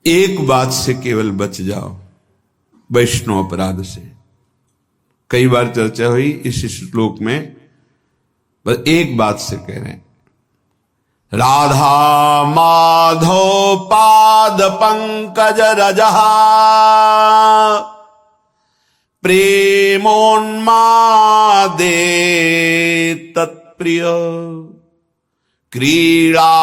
एक बात से केवल बच जाओ, वैष्णव अपराध से। कई बार चर्चा हुई इस श्लोक में, बस एक बात से कह रहे हैं, राधा माधव पाद पंकज रजहा प्रेमोन्मादे तत्प्रिय क्रीड़ा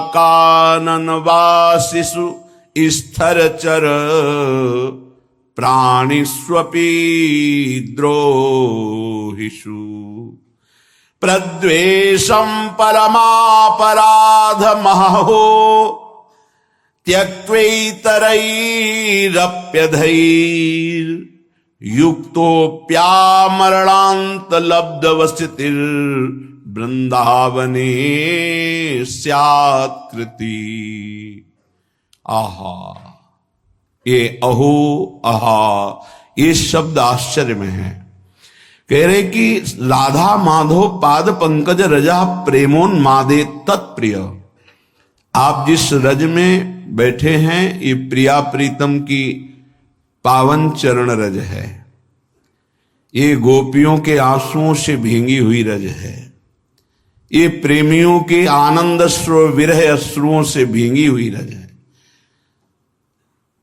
कानन वासिषु स्थरचर प्राणिष्वपि द्रोहिषु प्रद्वेषं परमापराध महो त्यक्त्वैतरैरप्यधैर् युक्तोऽप्यामरणान्त लब्धवस्थितिर् वृंदावने स्यात्कृति। आहा, ये अहो आहा, ये शब्द आश्चर्य में है। कह रहे कि राधा माधव पाद पंकज रजा प्रेमोन्मादे तत्प्रिय। आप जिस रज में बैठे हैं ये प्रिया प्रीतम की पावन चरण रज है, ये गोपियों के आंसुओं से भींगी हुई रज है, ये प्रेमियों के आनंद अश्रु विरह अश्रुओं से भींगी हुई रज है।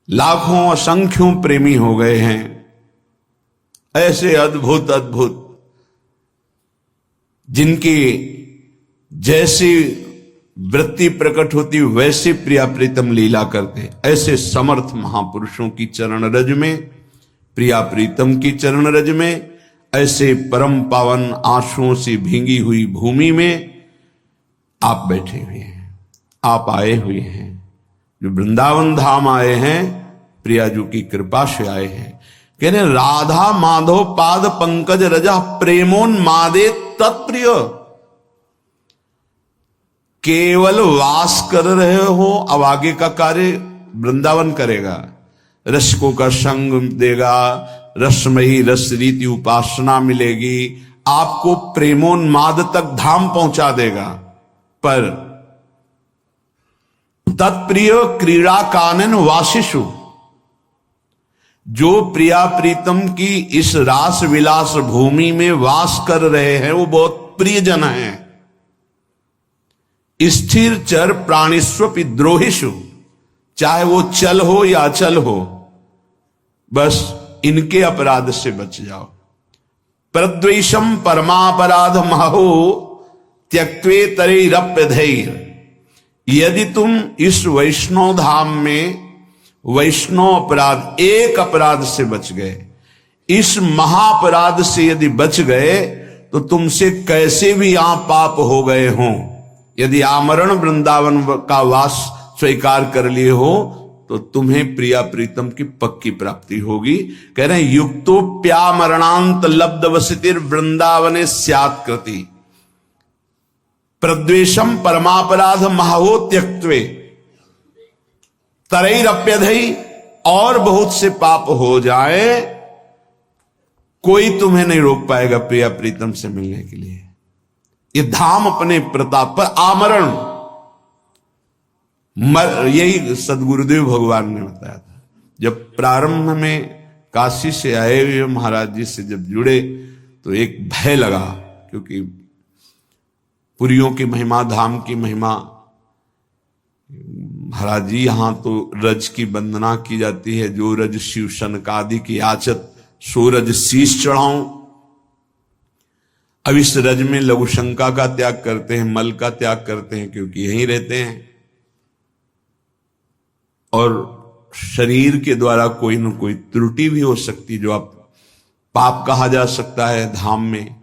लाखों असंख्यों प्रेमी हो गए हैं, ऐसे अद्भुत अद्भुत जिनकी जैसी वृत्ति प्रकट होती वैसे प्रिया प्रीतम लीला करते, ऐसे समर्थ महापुरुषों की चरण रज में, प्रिया प्रीतम की चरण रज में, ऐसे परम पावन आंसुओं से भींगी हुई भूमि में आप बैठे हुए हैं, आप आए हुए हैं। जो वृंदावन धाम आए हैं, प्रियाजू की कृपा से आए हैं। कह रहे राधा माधव पाद पंकज रजा प्रेमोन्मादे तत्प्रिय। केवल वास कर रहे हो, अब आगे का कार्य वृंदावन करेगा, रसकों का संग देगा, रसमयी रस रीति उपासना मिलेगी, आपको प्रेमोन्माद तक धाम पहुंचा देगा। पर तत्प्रिय क्रीड़ा कानन वासिषु, जो प्रिया प्रीतम की इस रास विलास भूमि में वास कर रहे हैं वो बहुत प्रियजन हैं। स्थिर चर प्राणिस्वपि द्रोहिषु, चाहे वो चल हो या अचल हो, बस इनके अपराध से बच जाओ। प्रद्वेषम परमापराध महो त्यक्त्वेतरैरप्यधैर्। यदि तुम इस वैष्णव धाम में वैष्णव अपराध, एक अपराध से बच गए, इस महाअपराध से यदि बच गए, तो तुमसे कैसे भी यहां पाप हो गए हों, यदि आमरण वृंदावन का वास स्वीकार कर लिए हो, तो तुम्हें प्रिया प्रीतम की पक्की प्राप्ति होगी। कह रहे हैं युक्तोप्यामरणांत लब्धवसितिर् वृंदावने स्यात्कृति प्रद्वेषम परमापराध महो त्यक्त्वे तरैरप्यधै। और बहुत से पाप हो जाए, कोई तुम्हें नहीं रोक पाएगा प्रिया प्रीतम से मिलने के लिए। ये धाम अपने प्रताप पर आमरण, यही सदगुरुदेव भगवान ने बताया था। जब प्रारंभ में काशी से आए हुए महाराज जी से जब जुड़े तो एक भय लगा, क्योंकि पुरियों की महिमा, धाम की महिमा, महाराज जी यहां तो रज की वंदना की जाती है, जो रज शिव सनकादि की आचत सो रज शीश चढ़ाऊं। अब इस रज में लघु शंका का त्याग करते हैं, मल का त्याग करते हैं, क्योंकि यहीं रहते हैं और शरीर के द्वारा कोई न कोई त्रुटि भी हो सकती, जो आप पाप कहा जा सकता है धाम में।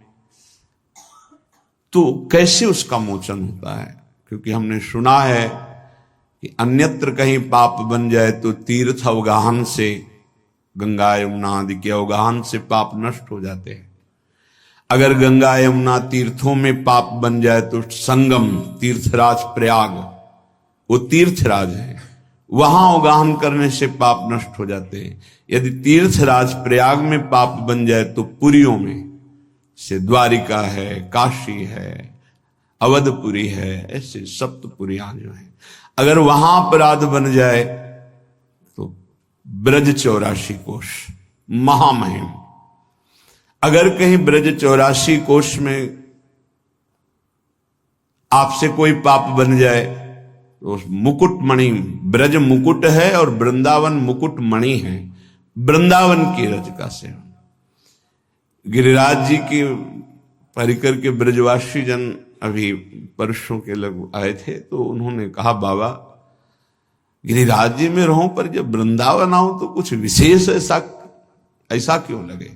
तो कैसे उसका मोचन होता है? क्योंकि हमने सुना है कि अन्यत्र कहीं पाप बन जाए तो तीर्थ अवगाहन से, गंगा यमुना आदि के अवगाहन से पाप नष्ट हो जाते हैं। अगर गंगा यमुना तीर्थों में पाप बन जाए तो संगम तीर्थराज प्रयाग, वो तीर्थराज है, वहां अवगाहन करने से पाप नष्ट हो जाते हैं। यदि तीर्थराज प्रयाग में पाप बन जाए तो पुरियों में से द्वारिका है, काशी है, अवधपुरी है, ऐसे सप्तपुरियां जो है, अगर वहां अपराध बन जाए ब्रज 84 कोश महामहिम। अगर कहीं ब्रज 84 कोश में आपसे कोई पाप बन जाए तो मुकुट मणि, ब्रज मुकुट है और वृंदावन मुकुट मणि है, वृंदावन की रज का सेवन। गिरिराज जी की परिकर के ब्रजवासी जन अभी परसों के लग आए थे, तो उन्होंने कहा बाबा गिरिराज जी में रहूं पर जब वृंदावन आऊं तो कुछ विशेष ऐसा क्यों लगे।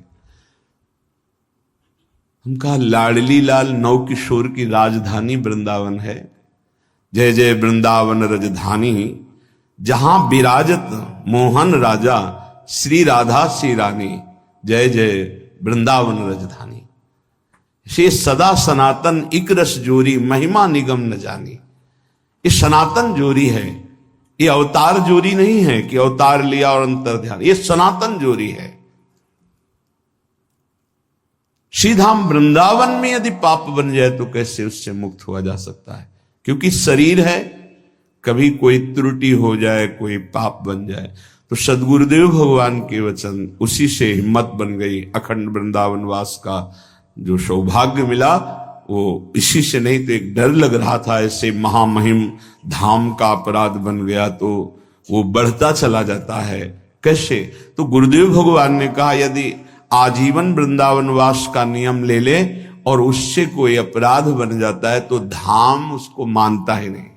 हम कहा लाडली लाल नौ किशोर की राजधानी वृंदावन है, जय जय वृंदावन रजधानी, जहां विराजत मोहन राजा श्री राधा श्री रानी, जय जय वृंदावन रजधानी। से सदा सनातन इक रस जोरी, महिमा निगम न जानी। ये सनातन जोरी है, ये अवतार जोरी नहीं है कि अवतार लिया और अंतर ध्यान, ये सनातन जोरी है। श्रीधाम वृंदावन में यदि पाप बन जाए तो कैसे उससे मुक्त हुआ जा सकता है, क्योंकि शरीर है, कभी कोई त्रुटि हो जाए, कोई पाप बन जाए। तो सदगुरुदेव भगवान के वचन, उसी से हिम्मत बन गई। अखंड वृंदावन वास का जो सौभाग्य मिला वो इसी से, नहीं तो एक डर लग रहा था ऐसे महामहिम धाम का अपराध बन गया तो वो बढ़ता चला जाता है कैसे। तो गुरुदेव भगवान ने कहा यदि आजीवन वृंदावन वास का नियम ले ले और उससे कोई अपराध बन जाता है तो धाम उसको मानता ही नहीं।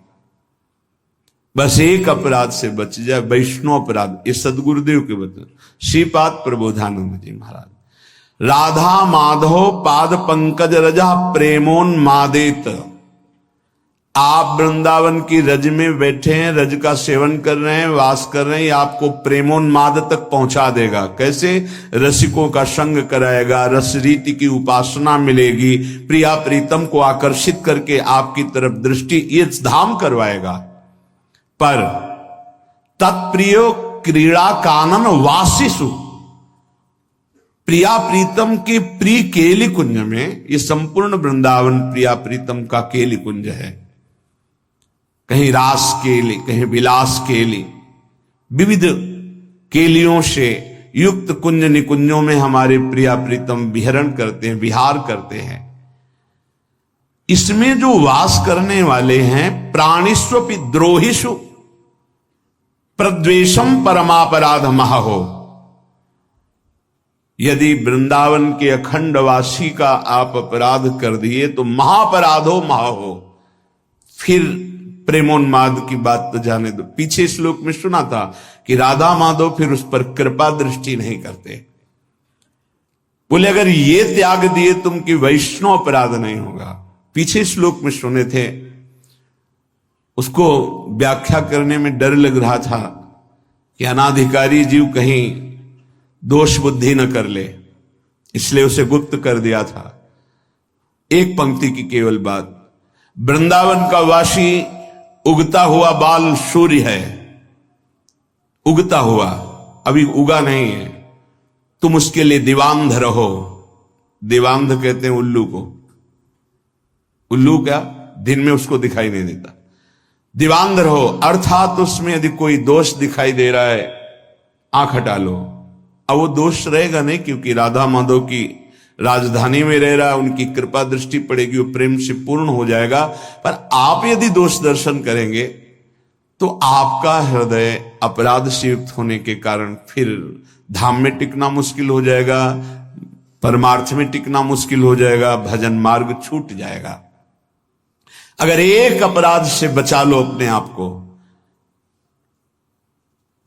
बस एक अपराध से बच जाए, वैष्णव अपराध। ये सदगुरुदेव के वचन, श्रीपाद प्रबोधानंद जी महाराज। राधा माधव पाद पंकज रजा प्रेमोन्मादित। आप वृंदावन की रज में बैठे हैं, रज का सेवन कर रहे हैं, वास कर रहे हैं, ये आपको प्रेमोन्माद तक पहुंचा देगा। कैसे? रसिकों का संग कराएगा, रस रीति की उपासना मिलेगी, प्रिया प्रीतम को आकर्षित करके आपकी तरफ दृष्टि ये धाम करवाएगा। पर तत्प्रियो क्रीड़ा कानन वासिसु, प्रिया प्रीतम के प्रिय केली कुंज में, ये संपूर्ण वृंदावन प्रिया प्रीतम का केली कुंज है। कहीं रास केली, कहीं विलास केली, विविध केलियों से युक्त कुंज निकुंजों में हमारे प्रिया प्रीतम विहरण करते हैं, विहार करते हैं। इसमें जो वास करने वाले हैं, प्राणिस्वपि द्रोहिषु प्रद्वेषम परमापराध महो। यदि वृंदावन के अखंड वासी का आप अपराध कर दिए तो महापराधो महो। फिर प्रेमोन्माद की बात तो जाने दो। पीछे श्लोक में सुना था कि राधा माधव फिर उस पर कृपा दृष्टि नहीं करते। बोले अगर ये त्याग दिए तुम कि वैष्णव अपराध नहीं होगा। पीछे श्लोक में सुने थे, उसको व्याख्या करने में डर लग रहा था कि अनाधिकारी जीव कहीं दोष बुद्धि न कर ले, इसलिए उसे गुप्त कर दिया था। एक पंक्ति की केवल बात, वृंदावन का वासी उगता हुआ बाल सूर्य है, उगता हुआ, अभी उगा नहीं है। तुम उसके लिए दिवांध रहो। दिवांध कहते हैं उल्लू को। उल्लू क्या? दिन में उसको दिखाई नहीं देता। दिवांध रहो अर्थात उसमें यदि कोई दोष दिखाई दे रहा है, आंख हटा लो। अब वो दोष रहेगा नहीं, क्योंकि राधा माधव की राजधानी में रह रहा है, उनकी कृपा दृष्टि पड़ेगी, वो प्रेम से पूर्ण हो जाएगा। पर आप यदि दोष दर्शन करेंगे तो आपका हृदय अपराध से युक्त होने के कारण फिर धाम में टिकना मुश्किल हो जाएगा, परमार्थ में टिकना मुश्किल हो जाएगा, भजन मार्ग छूट जाएगा। अगर एक अपराध से बचा लो अपने आप को,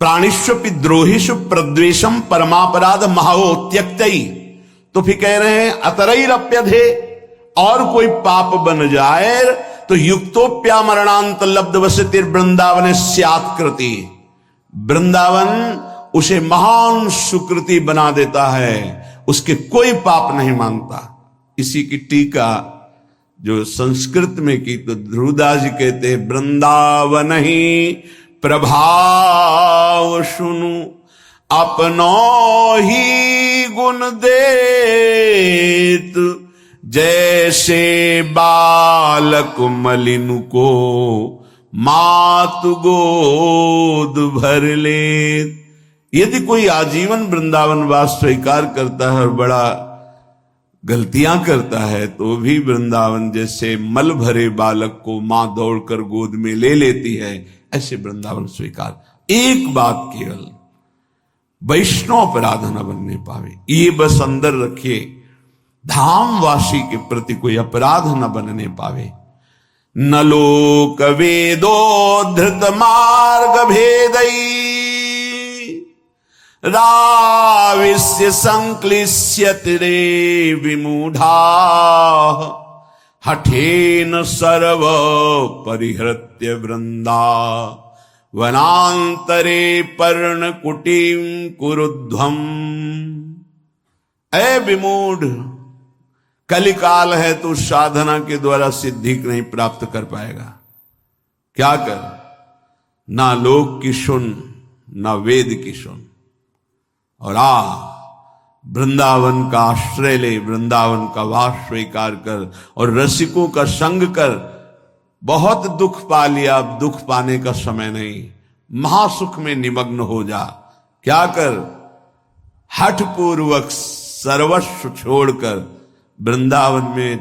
प्राणिष्वपि द्रोहिषु प्रद्वेषम परमापराध महो त्यक्तई, तो फिर कह रहे हैं अतरैरप्यधे, और कोई पाप बन जाए तो युक्तोप्या मरणांत लब्ध वसतिर वृंदावन स्यात्कृति, वृंदावन उसे महान सुकृति बना देता है, उसके कोई पाप नहीं मानता। इसी की टीका जो संस्कृत में की तो ध्रुवदास जी कहते हैं, वृंदावन ही प्रभाव सुनु अपनो ही गुण देत, जैसे बालक मलिन को मातु गोद भर ले। यदि कोई आजीवन वृंदावन वास स्वीकार करता है और बड़ा गलतियां करता है तो भी वृंदावन जैसे मल भरे बालक को मां दौड़कर गोद में ले लेती है, ऐसे वृंदावन स्वीकार। एक बात केवल, वैष्णव अपराध न बनने पावे, ये बस अंदर रखिए, धामवासी के प्रति कोई अपराध न बनने पावे। न लोक वेदो धृत मार्ग भेदई राविस्य संक्लिश्यति रे विमूढ़ा हठेन सर्व परिहृत्य वृंदा वनांतरे पर्णकुटीं कुरुध्वम्। ऐ विमूढ़, कलिकाल है तो साधना के द्वारा सिद्धि नहीं प्राप्त कर पाएगा। क्या कर, ना लोक की सुन ना वेद की सुन, और वृंदावन का आश्रय ले, वृंदावन का वास स्वीकार कर और रसिकों का संग कर। बहुत दुख पा लिया, अब दुख पाने का समय नहीं, महासुख में निमग्न हो जा। क्या कर, हठ पूर्वक सर्वस्व छोड़कर वृंदावन में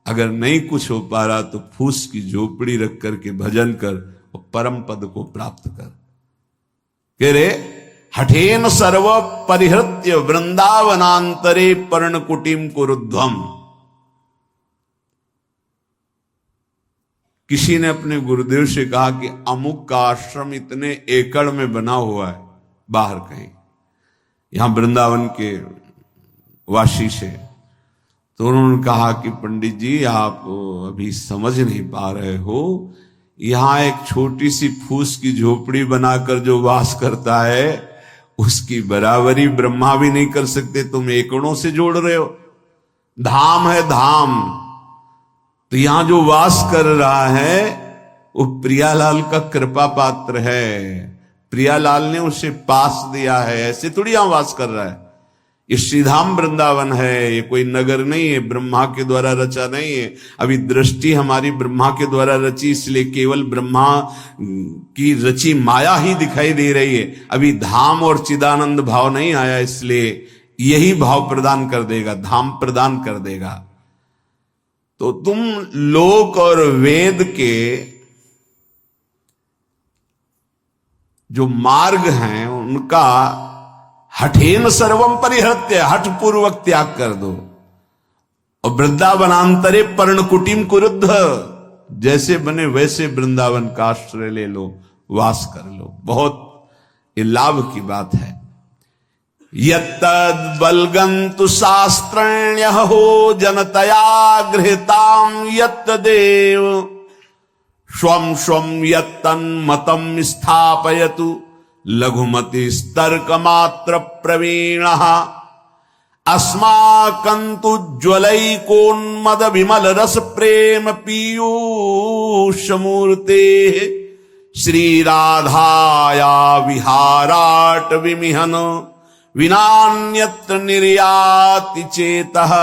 अगर नहीं कुछ हो पा रहा तो फूस की झोपड़ी रख करके भजन कर और परम पद को प्राप्त कर। कह रे हठेन सर्व परिहृत्य वृंदावनांतरे पर्णकुटीम कुरुध्वम्। किसी ने अपने गुरुदेव से कहा कि अमुक का आश्रम इतने एकड़ में बना हुआ है बाहर कहीं, यहां वृंदावन के वासी से। तो उन्होंने कहा कि पंडित जी आप अभी समझ नहीं पा रहे हो, यहां एक छोटी सी फूस की झोपड़ी बनाकर जो वास करता है उसकी बराबरी ब्रह्मा भी नहीं कर सकते, तुम एकड़ों से जोड़ रहे हो। धाम है धाम, तो यहां जो वास कर रहा है वो प्रियालाल का कृपा पात्र है, प्रियालाल ने उसे पास दिया है, ऐसे थोड़ी यहां वास कर रहा है। ये श्रीधाम वृंदावन है, ये कोई नगर नहीं है, ब्रह्मा के द्वारा रचा नहीं है। अभी दृष्टि हमारी ब्रह्मा के द्वारा रची, इसलिए केवल ब्रह्मा की रची माया ही दिखाई दे रही है। अभी धाम और चिदानंद भाव नहीं आया, इसलिए यही भाव प्रदान कर देगा, धाम प्रदान कर देगा। तो तुम लोक और वेद के जो मार्ग हैं उनका हठेन सर्वम परिहृत्य, हठ पूर्वक त्याग कर दो। और वृंदावनांतरे पर्णकुटीम कुरुद्ध, जैसे बने वैसे वृंदावन का आश्रय ले लो, वास कर लो। बहुत ये लाभ की बात है। यत्तद् बलगन्तु शास्त्रण्यः हो जनतया गृहीतां यत्तदेव स्वं स्वं यत्तन्मतं स्थापयतु लघुमति तर्क मात्र प्रवीणः अस्माकन्तु ज्वलैकोन्मद विमल रस प्रेम पीयूष मूर्ते श्री राधाया विहाराट विमिहन विनान्यत्र निर्याति चेतः।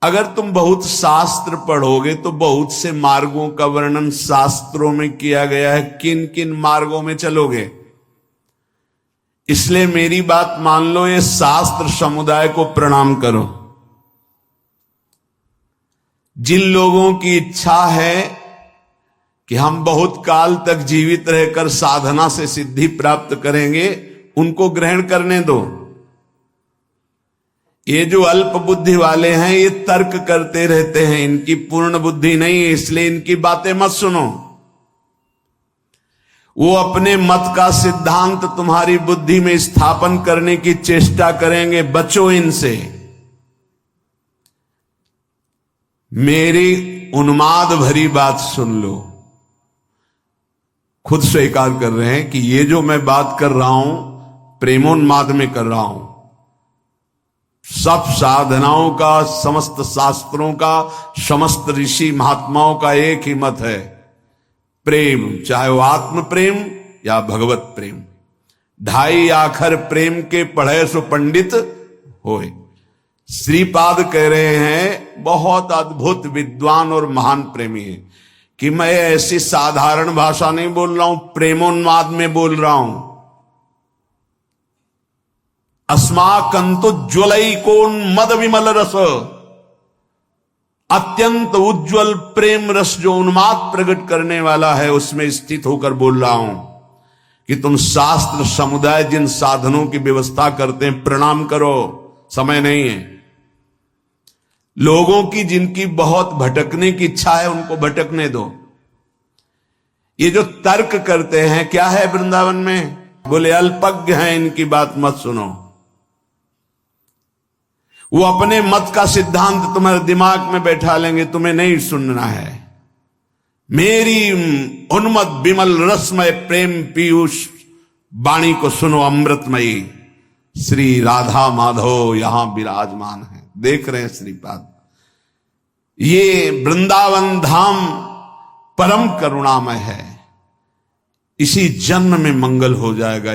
अगर तुम बहुत शास्त्र पढ़ोगे तो बहुत से मार्गों का वर्णन शास्त्रों में किया गया है, किन किन मार्गों में चलोगे। इसलिए मेरी बात मान लो, ये शास्त्र समुदाय को प्रणाम करो। जिन लोगों की इच्छा है कि हम बहुत काल तक जीवित रहकर साधना से सिद्धि प्राप्त करेंगे, उनको ग्रहण करने दो। ये जो अल्प बुद्धि वाले हैं ये तर्क करते रहते हैं, इनकी पूर्ण बुद्धि नहीं है, इसलिए इनकी बातें मत सुनो। वो अपने मत का सिद्धांत तुम्हारी बुद्धि में स्थापन करने की चेष्टा करेंगे, बचो इनसे। मेरी उन्माद भरी बात सुन लो। खुद स्वीकार कर रहे हैं कि ये जो मैं बात कर रहा हूं प्रेमोन्माद में कर रहा हूं। सब साधनाओं का, समस्त शास्त्रों का, समस्त ऋषि महात्माओं का एक ही मत है, प्रेम, चाहे वो आत्म प्रेम या भगवत प्रेम। ढाई आखर प्रेम के पढ़े सो पंडित होए। श्रीपाद कह रहे हैं बहुत अद्भुत विद्वान और महान प्रेमी है कि मैं ऐसी साधारण भाषा नहीं बोल रहा हूं, प्रेमोन्माद में बोल रहा हूं। अस्माकंतु ज्वलैकोन्मद विमल रस, अत्यंत उज्जवल प्रेम रस जो उन्माद प्रकट करने वाला है, उसमें स्थित होकर बोल रहा हूं कि तुम शास्त्र समुदाय जिन साधनों की व्यवस्था करते हैं, प्रणाम करो, समय नहीं है। लोगों की जिनकी बहुत भटकने की इच्छा है, उनको भटकने दो। ये जो तर्क करते हैं, क्या है वृंदावन में? बोले अल्पज्ञ हैं, इनकी बात मत सुनो। वो अपने मत का सिद्धांत तुम्हारे दिमाग में बैठा लेंगे, तुम्हें नहीं सुनना है। मेरी उन्मद विमल रसमय प्रेम पीयूष वाणी को सुनो, अमृतमयी। श्री राधा माधव यहां विराजमान है, देख रहे हैं श्रीपाद। ये वृंदावन धाम परम करुणामय है। इसी जन्म में मंगल हो जाएगा।